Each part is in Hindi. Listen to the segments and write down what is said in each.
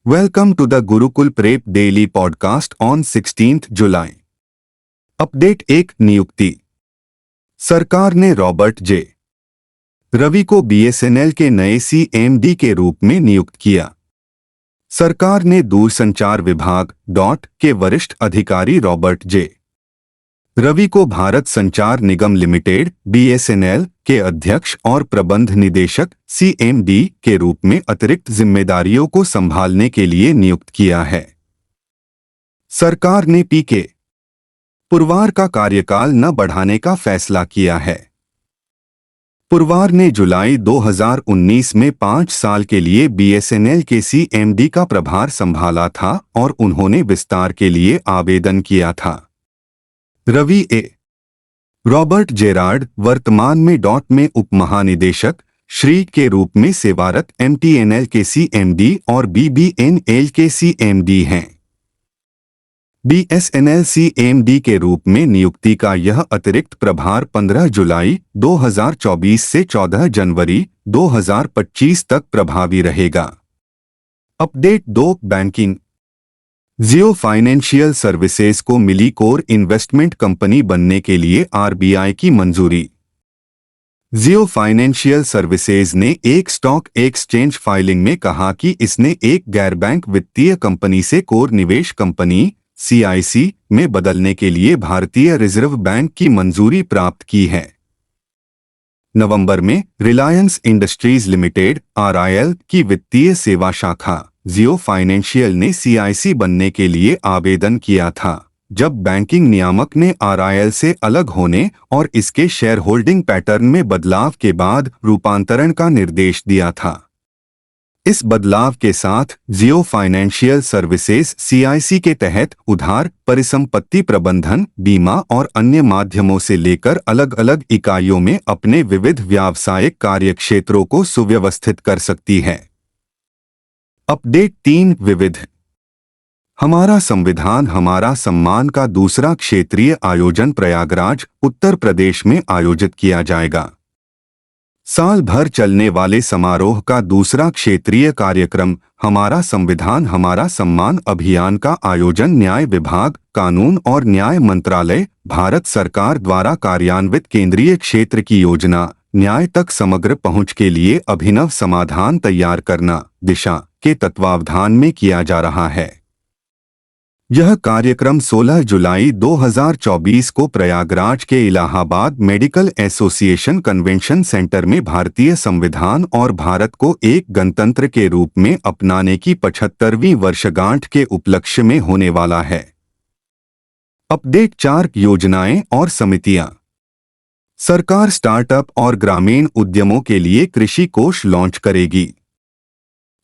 Welcome to the Gurukul Prep Daily Podcast on 16th July. Update 1 नियुक्ति। सरकार ने रॉबर्ट जे. रवि को बीएसएनएल के नए सीएमडी के रूप में नियुक्त किया। सरकार ने दूरसंचार विभाग के वरिष्ठ अधिकारी रॉबर्ट जे. रवि को भारत संचार निगम लिमिटेड बीएसएनएल के अध्यक्ष और प्रबंध निदेशक सीएमडी के रूप में अतिरिक्त जिम्मेदारियों को संभालने के लिए नियुक्त किया है। सरकार ने पीके पुरवार का कार्यकाल न बढ़ाने का फैसला किया है। पुरवार ने जुलाई 2019 में 5 साल के लिए बीएसएनएल के सीएमडी का प्रभार संभाला था और उन्होंने विस्तार के लिए आवेदन किया था। रवि ए. रॉबर्ट जेरार्ड वर्तमान में में उप महानिदेशक श्री के रूप में सेवारत एमटीएनएल के सीएमडी और बीबीएनएल के सीएमडी हैं। बीएसएनएल सीएमडी के रूप में नियुक्ति का यह अतिरिक्त प्रभार 15 जुलाई 2024 से 14 जनवरी 2025 तक प्रभावी रहेगा। Update 2 banking. Jio financial services को मिली कोर इन्वेस्टमेंट कंपनी बनने के लिए आरबीआई की मंजूरी। जियो फाइनेंशियल सर्विसेज ने एक स्टॉक एक्सचेंज फाइलिंग में कहा कि इसने एक गैर बैंक वित्तीय कंपनी से कोर निवेश कंपनी सीआईसी में बदलने के लिए भारतीय रिजर्व बैंक की मंजूरी प्राप्त की है। नवंबर में रिलायंस इंडस्ट्रीज लिमिटेड आरआईएल की वित्तीय सेवा शाखा जियो फाइनेंशियल ने सीआईसी बनने के लिए आवेदन किया था, जब बैंकिंग नियामक ने आरआईएल से अलग होने और इसके शेयर होल्डिंग पैटर्न में बदलाव के बाद रूपांतरण का निर्देश दिया था। इस बदलाव के साथ जियो फाइनेंशियल सर्विसेज सीआईसी के तहत उधार, परिसंपत्ति प्रबंधन, बीमा और अन्य माध्यमों से लेकर अलग अलग इकाइयों में अपने विविध व्यावसायिक कार्यक्षेत्रों को सुव्यवस्थित कर सकती है। अपडेट 3 विविध। हमारा संविधान हमारा सम्मान का दूसरा क्षेत्रीय आयोजन प्रयागराज, उत्तर प्रदेश में आयोजित किया जाएगा। साल भर चलने वाले समारोह का दूसरा क्षेत्रीय कार्यक्रम हमारा संविधान हमारा सम्मान अभियान का आयोजन न्याय विभाग, कानून और न्याय मंत्रालय, भारत सरकार द्वारा कार्यान्वित केंद्रीय क्षेत्र की योजना न्याय तक समग्र पहुंच के लिए अभिनव समाधान तैयार करना दिशा के तत्वावधान में किया जा रहा है। यह कार्यक्रम 16 जुलाई 2024 को प्रयागराज के Allahabad medical association convention centre में भारतीय संविधान और भारत को एक गणतंत्र के रूप में अपनाने की 75वीं वर्षगांठ के उपलक्ष्य में होने वाला है। अपडेट 4 योजनाएं और समितियां। सरकार स्टार्टअप और ग्रामीण उद्यमों के लिए कृषि कोष लॉन्च करेगी।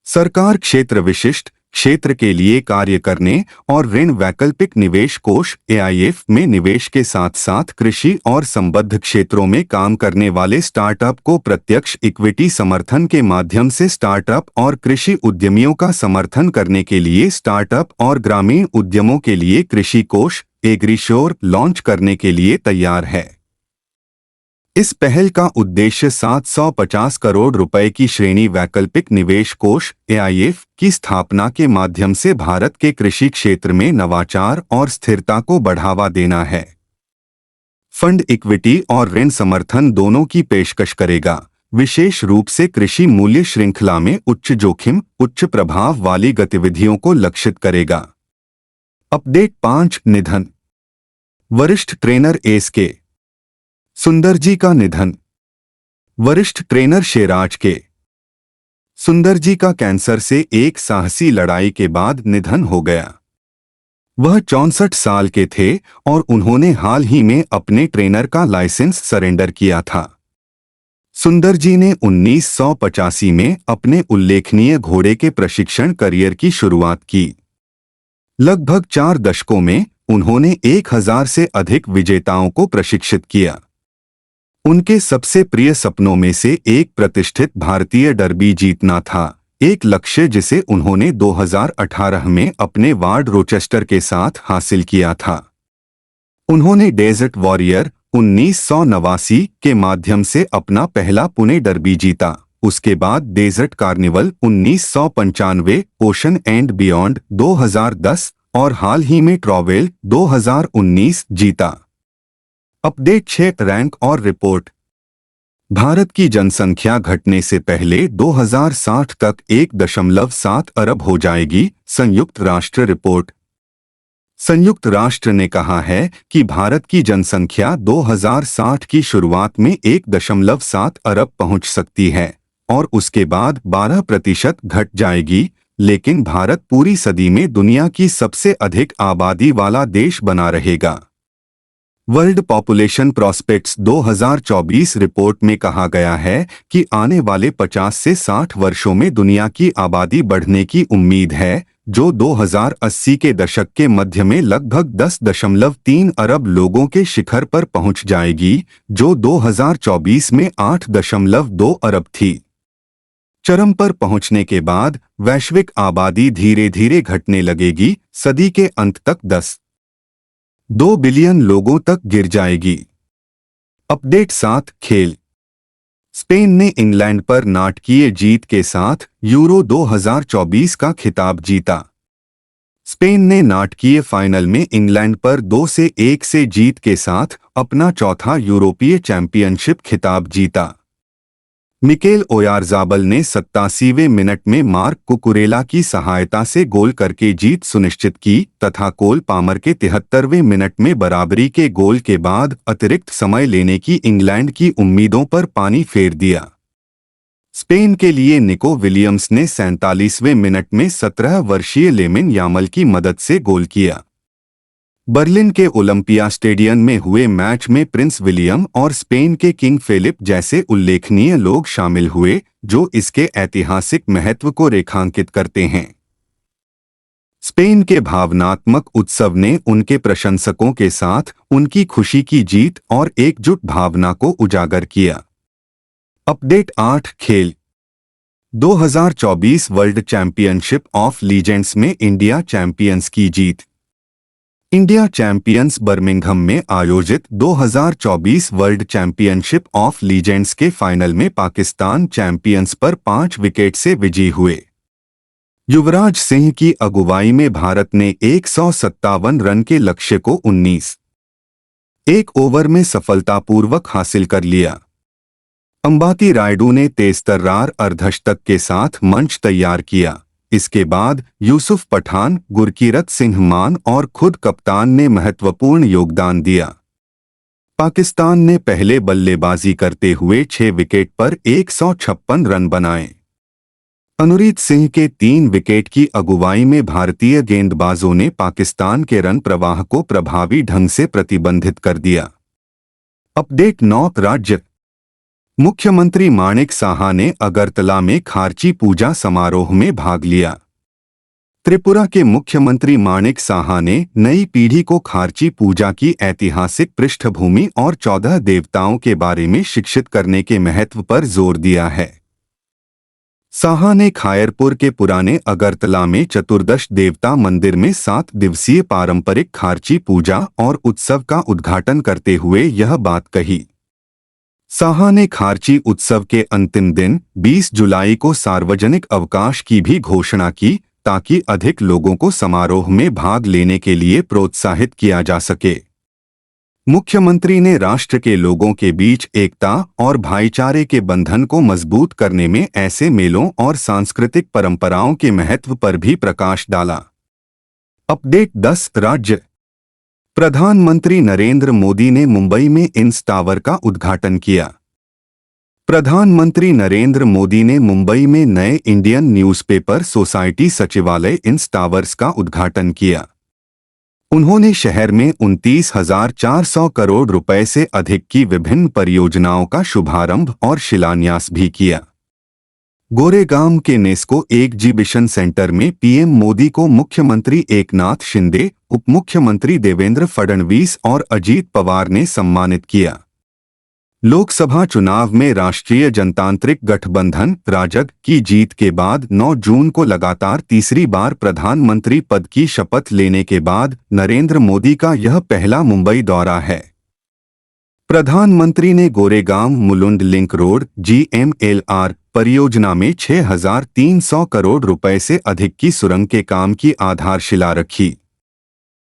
सरकार क्षेत्र विशिष्ट क्षेत्र के लिए कार्य करने और ऋण वैकल्पिक निवेश कोष एआईएफ में निवेश के साथ साथ कृषि और संबद्ध क्षेत्रों में काम करने वाले स्टार्टअप को प्रत्यक्ष इक्विटी समर्थन के माध्यम से स्टार्टअप और कृषि उद्यमियों का समर्थन करने के लिए स्टार्टअप और ग्रामीण उद्यमों के लिए कृषि कोष एग्रीश्योर लॉन्च करने के लिए तैयार है। इस पहल का उद्देश्य 750 करोड़ रुपए की श्रेणी वैकल्पिक निवेश कोष एआईएफ की स्थापना के माध्यम से भारत के कृषि क्षेत्र में नवाचार और स्थिरता को बढ़ावा देना है। फंड इक्विटी और ऋण समर्थन दोनों की पेशकश करेगा, विशेष रूप से कृषि मूल्य श्रृंखला में उच्च जोखिम, उच्च प्रभाव वाली गतिविधियों को लक्षित करेगा। अपडेट 5 निधन। वरिष्ठ ट्रेनर एस.के. सुंदर जी का निधन। वरिष्ठ ट्रेनर शेराज के. सुंदर जी का कैंसर से एक साहसी लड़ाई के बाद निधन हो गया। वह 64 साल के थे और उन्होंने हाल ही में अपने ट्रेनर का लाइसेंस सरेंडर किया था। सुंदर जी ने 1985 में अपने उल्लेखनीय घोड़े के प्रशिक्षण करियर की शुरुआत की। लगभग 4 दशकों में उन्होंने 1000 से अधिक विजेताओं को प्रशिक्षित किया। उनके सबसे प्रिय सपनों में से एक प्रतिष्ठित भारतीय डर्बी जीतना था, एक लक्ष्य जिसे उन्होंने 2018 में अपने वार्ड रोचेस्टर के साथ हासिल किया था। उन्होंने डेजर्ट वॉरियर 1989 के माध्यम से अपना पहला पुणे डर्बी जीता। उसके बाद Desert Carnival 1995, Ocean and Beyond 2010 और हाल ही में ट्रॉवेल 2019 जीता। अपडेट 6 रैंक और रिपोर्ट। भारत की जनसंख्या घटने से पहले 2060 तक 1.7 अरब हो जाएगी, संयुक्त राष्ट्र रिपोर्ट। संयुक्त राष्ट्र ने कहा है कि भारत की जनसंख्या 2060 की शुरुआत में 1.7 अरब पहुंच सकती है और उसके बाद 12% घट जाएगी, लेकिन भारत पूरी सदी में दुनिया की सबसे अधिक आबादी वाला देश बना रहेगा। वर्ल्ड पॉपुलेशन प्रॉस्पेक्ट्स 2024 रिपोर्ट में कहा गया है कि आने वाले 50 से 60 वर्षों में दुनिया की आबादी बढ़ने की उम्मीद है, जो 2080 के दशक के मध्य में लगभग 10.3 अरब लोगों के शिखर पर पहुंच जाएगी, जो 2024 में 8.2 अरब थी। चरम पर पहुंचने के बाद वैश्विक आबादी धीरे धीरे घटने लगेगी, सदी के अंत तक 10.2 बिलियन लोगों तक गिर जाएगी। अपडेट 7 खेल। स्पेन ने इंग्लैंड पर नाटकीय जीत के साथ यूरो 2024 का खिताब जीता। स्पेन ने नाटकीय फाइनल में इंग्लैंड पर 2-1 से जीत के साथ अपना चौथा यूरोपीय चैंपियनशिप खिताब जीता। मिकेल ओयारज़ाबल ने 87वें मिनट में मार्क कुकुरेला की सहायता से गोल करके जीत सुनिश्चित की तथा कोल पामर के 73वें मिनट में बराबरी के गोल के बाद अतिरिक्त समय लेने की इंग्लैंड की उम्मीदों पर पानी फेर दिया। स्पेन के लिए निको विलियम्स ने 47वें मिनट में 17 वर्षीय लेमिन यामल की मदद से गोल किया। बर्लिन के ओलंपिया स्टेडियम में हुए मैच में प्रिंस विलियम और स्पेन के किंग फिलिप जैसे उल्लेखनीय लोग शामिल हुए, जो इसके ऐतिहासिक महत्व को रेखांकित करते हैं। स्पेन के भावनात्मक उत्सव ने उनके प्रशंसकों के साथ उनकी खुशी की जीत और एकजुट भावना को उजागर किया। अपडेट 8 खेल। 2024 वर्ल्ड चैंपियनशिप ऑफ लीजेंड्स में इंडिया चैंपियंस की जीत। इंडिया चैंपियंस बर्मिंघम में आयोजित 2024 वर्ल्ड चैंपियनशिप ऑफ लीजेंड्स के फाइनल में पाकिस्तान चैंपियंस पर 5 विकेट से विजयी हुए। युवराज सिंह की अगुवाई में भारत ने 157 रन के लक्ष्य को 19 ओवर में सफलतापूर्वक हासिल कर लिया। अंबाती रायडू ने तेज-तर्रार अर्धशतक के साथ मंच तैयार किया। इसके बाद यूसुफ पठान, गुरकीरत सिंह मान और खुद कप्तान ने महत्वपूर्ण योगदान दिया। पाकिस्तान ने पहले बल्लेबाजी करते हुए 6 विकेट पर 156 रन बनाए। अनुरीत सिंह के 3 विकेट की अगुवाई में भारतीय गेंदबाजों ने पाकिस्तान के रन प्रवाह को प्रभावी ढंग से प्रतिबंधित कर दिया। अपडेट 9 राज्य। मुख्यमंत्री माणिक साहा ने अगरतला में खारची पूजा समारोह में भाग लिया। त्रिपुरा के मुख्यमंत्री माणिक साहा ने नई पीढ़ी को खारची पूजा की ऐतिहासिक पृष्ठभूमि और 14 देवताओं के बारे में शिक्षित करने के महत्व पर जोर दिया है। साहा ने खायरपुर के पुराने अगरतला में चतुर्दश देवता मंदिर में 7 दिवसीय पारंपरिक खारची पूजा और उत्सव का उद्घाटन करते हुए यह बात कही। साहा ने खारची उत्सव के अंतिम दिन 20 जुलाई को सार्वजनिक अवकाश की भी घोषणा की, ताकि अधिक लोगों को समारोह में भाग लेने के लिए प्रोत्साहित किया जा सके। मुख्यमंत्री ने राष्ट्र के लोगों के बीच एकता और भाईचारे के बंधन को मजबूत करने में ऐसे मेलों और सांस्कृतिक परंपराओं के महत्व पर भी प्रकाश डाला। अपडेट 10 राज्य। प्रधानमंत्री नरेंद्र मोदी ने मुंबई में इंस टावर का उद्घाटन किया। प्रधानमंत्री नरेंद्र मोदी ने मुंबई में नए इंडियन न्यूज़पेपर सोसाइटी सचिवालय इंस टावर्स का उद्घाटन किया। उन्होंने शहर में 29,400 करोड़ रुपए से अधिक की विभिन्न परियोजनाओं का शुभारंभ और शिलान्यास भी किया। गोरेगांव के नेस्को एग्जीबिशन सेंटर में पीएम मोदी को मुख्यमंत्री एकनाथ शिंदे, उप मुख्यमंत्री देवेंद्र फडणवीस और अजीत पवार ने सम्मानित किया। लोकसभा चुनाव में राष्ट्रीय जनतांत्रिक गठबंधन राजग की जीत के बाद 9 जून को लगातार तीसरी बार प्रधानमंत्री पद की शपथ लेने के बाद नरेंद्र मोदी का यह पहला मुंबई दौरा है। प्रधानमंत्री ने Goregaon Mulund link road GMLR परियोजना में 6,300 करोड़ रुपए से अधिक की सुरंग के काम की आधारशिला रखी।